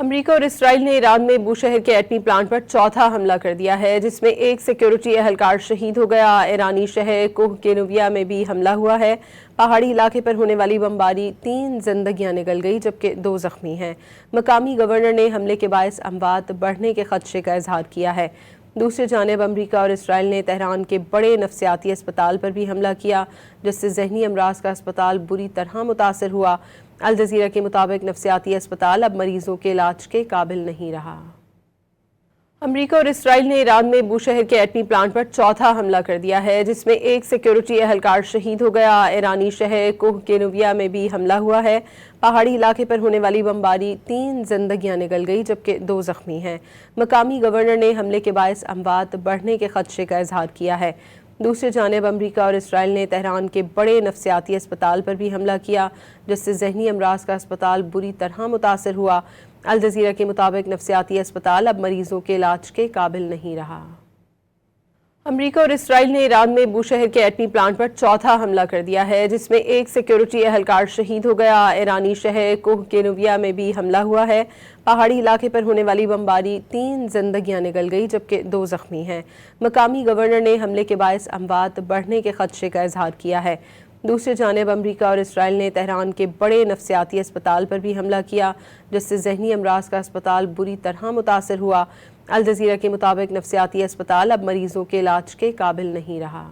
امریکہ اور اسرائیل نے ایران میں بوشہر کے ایٹمی پلانٹ پر چوتھا حملہ کر دیا ہے، جس میں ایک سیکیورٹی اہلکار شہید ہو گیا۔ ایرانی شہر کوہ کینویا میں بھی حملہ ہوا ہے۔ پہاڑی علاقے پر ہونے والی بمباری 3 زندگیاں نگل گئی جبکہ 2 زخمی ہیں۔ مقامی گورنر نے حملے کے باعث اموات بڑھنے کے خدشے کا اظہار کیا ہے۔ دوسری جانب امریکہ اور اسرائیل نے تہران کے بڑے نفسیاتی اسپتال پر بھی حملہ کیا، جس سے ذہنی امراض کا اسپتال بری طرح متاثر ہوا۔ الجزیرہ کے مطابق نفسیاتی اسپتال اب مریضوں کے علاج کے قابل نہیں رہا۔ امریکہ اور اسرائیل نے ایران میں بوشہر کے ایٹمی پلانٹ پر چوتھا حملہ کر دیا ہے، جس میں ایک سیکیورٹی اہلکار شہید ہو گیا۔ ایرانی شہر کوہ کینویا میں بھی حملہ ہوا ہے۔ پہاڑی علاقے پر ہونے والی بمباری 3 زندگیاں نگل گئی جبکہ 2 زخمی ہیں۔ مقامی گورنر نے حملے کے باعث اموات بڑھنے کے خدشے کا اظہار کیا ہے۔ دوسری جانب امریکہ اور اسرائیل نے تہران کے بڑے نفسیاتی اسپتال پر بھی حملہ کیا، جس سے ذہنی امراض کا اسپتال بری طرح متاثر ہوا۔ الجزیرہ کے مطابق نفسیاتی اسپتال اب مریضوں کے علاج کے قابل نہیں رہا۔ امریکہ اور اسرائیل نے ایران میں بوشہر کے ایٹمی پلانٹ پر چوتھا حملہ کر دیا ہے، جس میں ایک سیکیورٹی اہلکار شہید ہو گیا۔ ایرانی شہر کوہ کینویا میں بھی حملہ ہوا ہے۔ پہاڑی علاقے پر ہونے والی بمباری 3 زندگیاں نگل گئی جبکہ 2 زخمی ہیں۔ مقامی گورنر نے حملے کے باعث اموات بڑھنے کے خدشے کا اظہار کیا ہے۔ دوسری جانب امریکہ اور اسرائیل نے تہران کے بڑے نفسیاتی اسپتال پر بھی حملہ کیا، جس سے ذہنی امراض کا اسپتال بری طرح متاثر ہوا۔ الجزیرہ کے مطابق نفسیاتی اسپتال اب مریضوں کے علاج کے قابل نہیں رہا۔